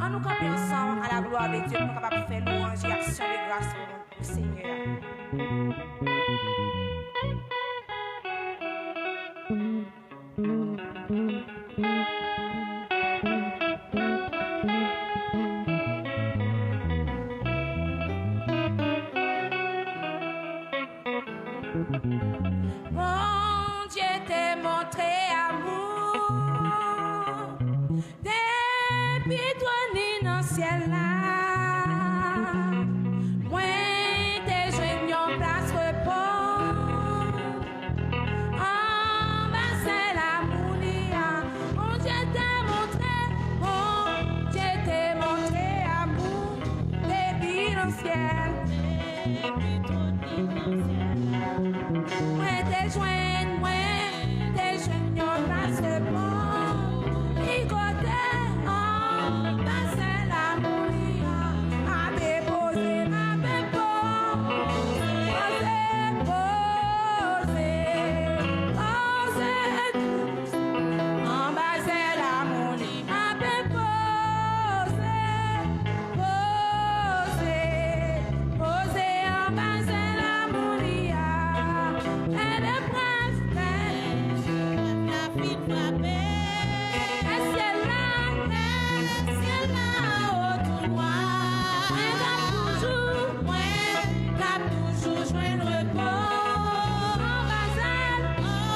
En nous camper ensemble à la gloire de Dieu, nous sommes capables de faire louange et action de grâce pour le Seigneur. Mon Dieu t'a montré amour depuis toi ni dans le ciel là. Moi t'es joué en place repos. En bas c'est l'amour. Mon Dieu t'a montré amour depuis dans le ciel. Moi t'es joint en place repos. Y côté en bas c'est l'amour. Ma déposé, ma en bas c'est l'amour. Ma posé en bas c'est l'amour. Elle est bref, la fille frappée. Ciel là, au tout noir. Cap toujours joint le repos. En bas l'amour.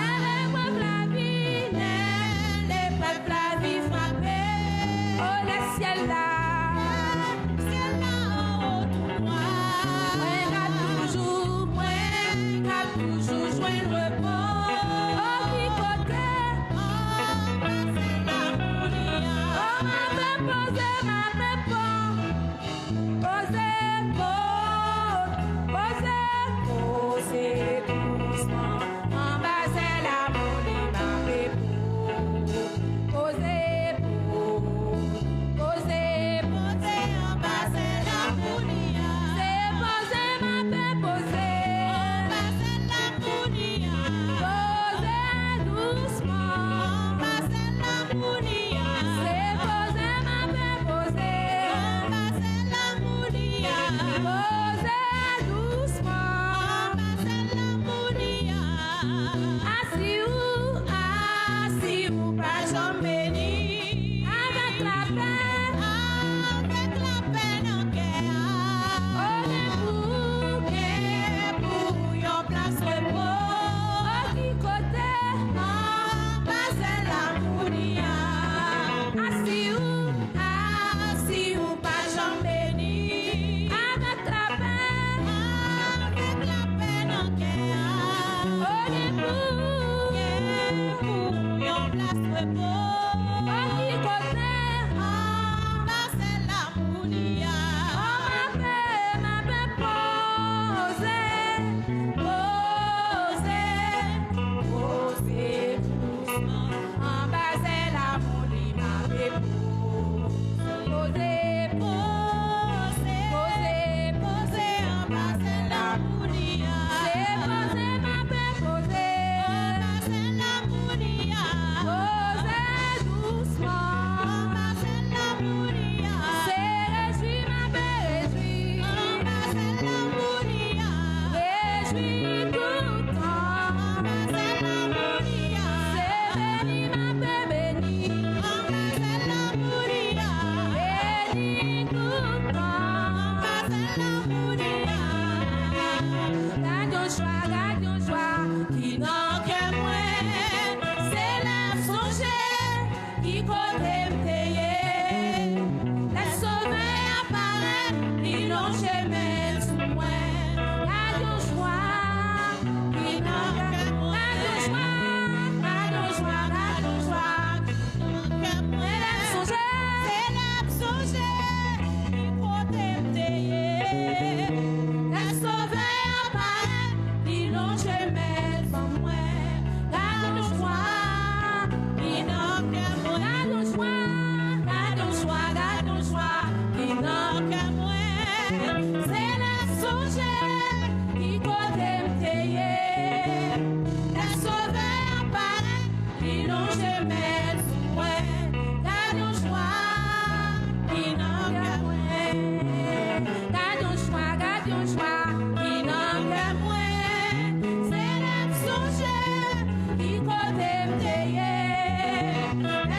Elle est bref la vie, elle est bref la vie frappée. Oh le ciel là, au tout noir. Toujours joint le repos. Oh, qui côté? Oh, c'est l'amour. Oh, ma posé doucement. En bas, c'est l'amour. Posé, en bas, c'est l'amour. C'est posé, ma paix, posé. Joie. Yeah.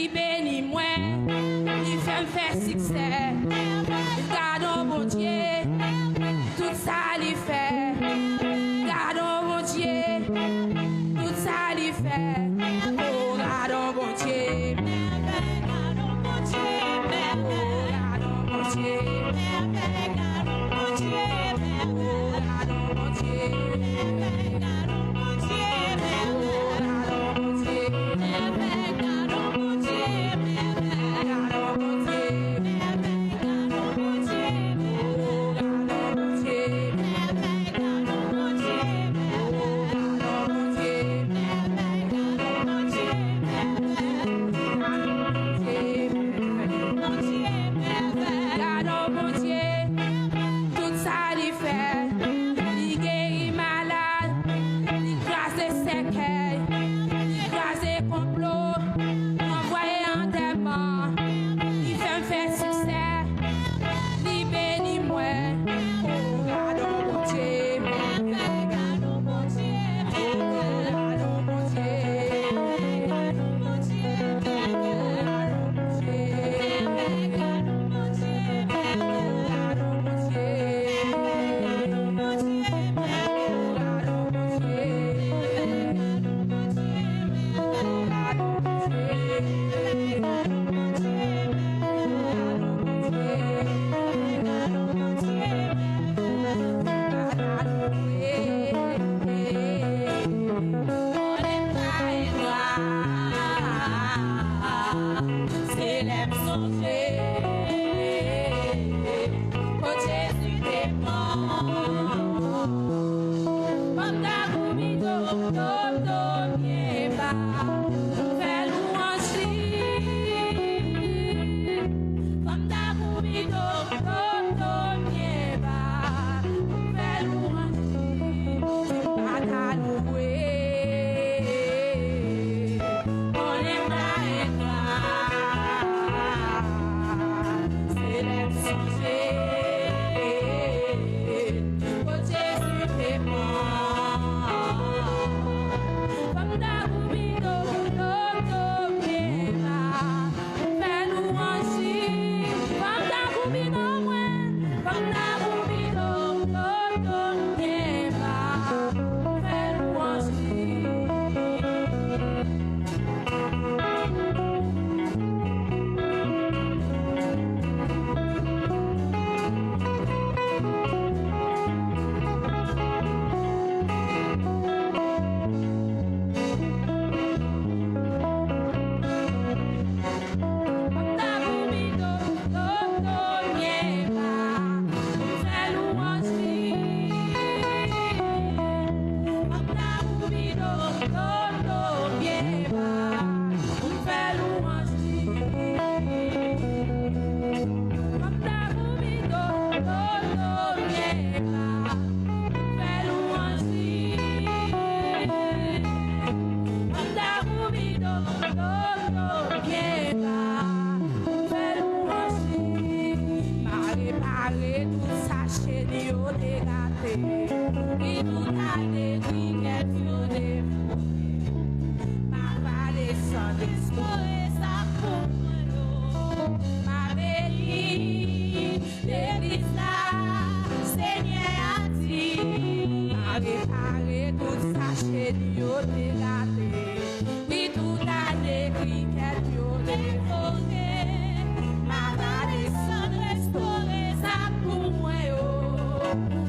li béni moi, li fait me faire succès. Gardons mon Dieu, tout ça li fait. Gardons mon Dieu, tout ça li fait. Oh, gardons mon Dieu, gardons mon Dieu, gardons mon Dieu, gardons mon Dieu, gardons mon Dieu, gardons mon Dieu, gardons mon Dieu, gardons mon Dieu, gardons mon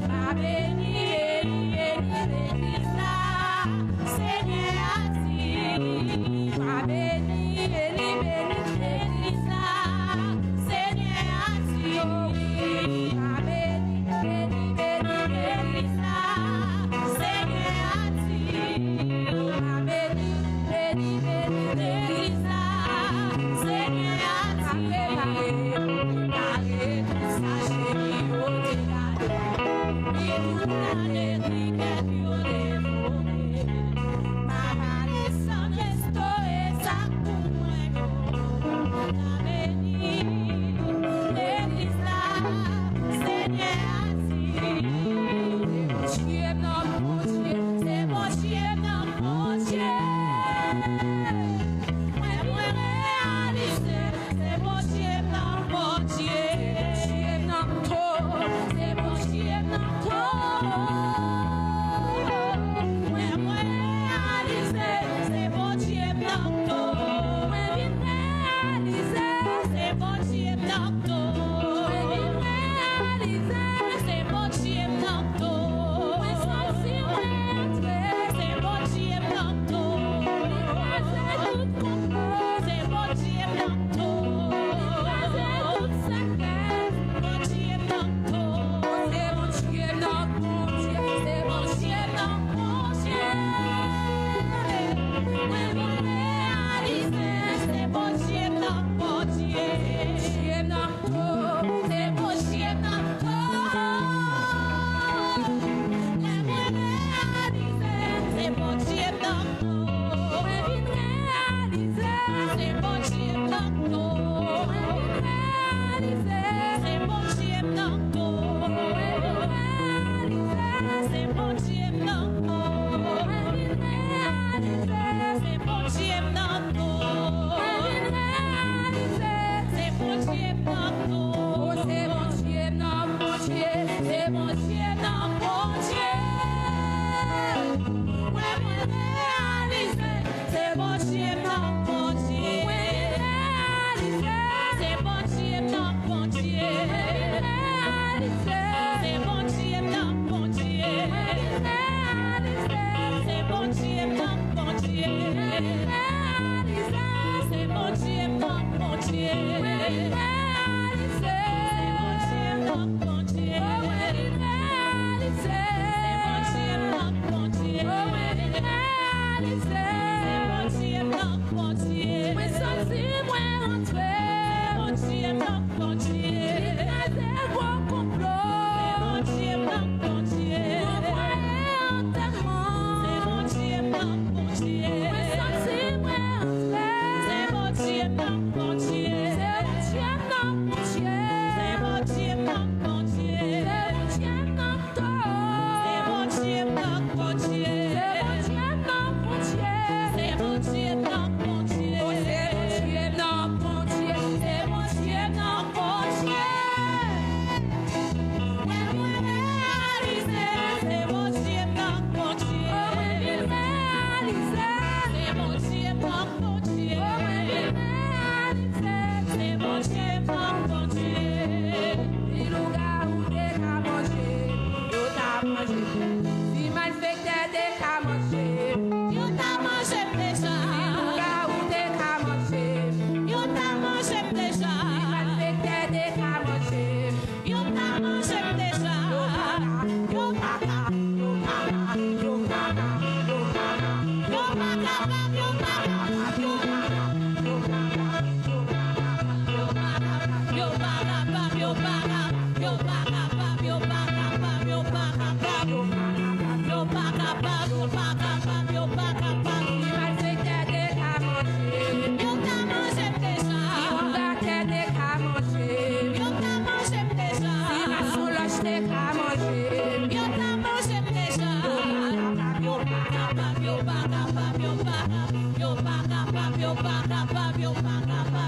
Ma béni,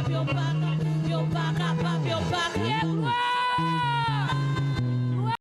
Yo,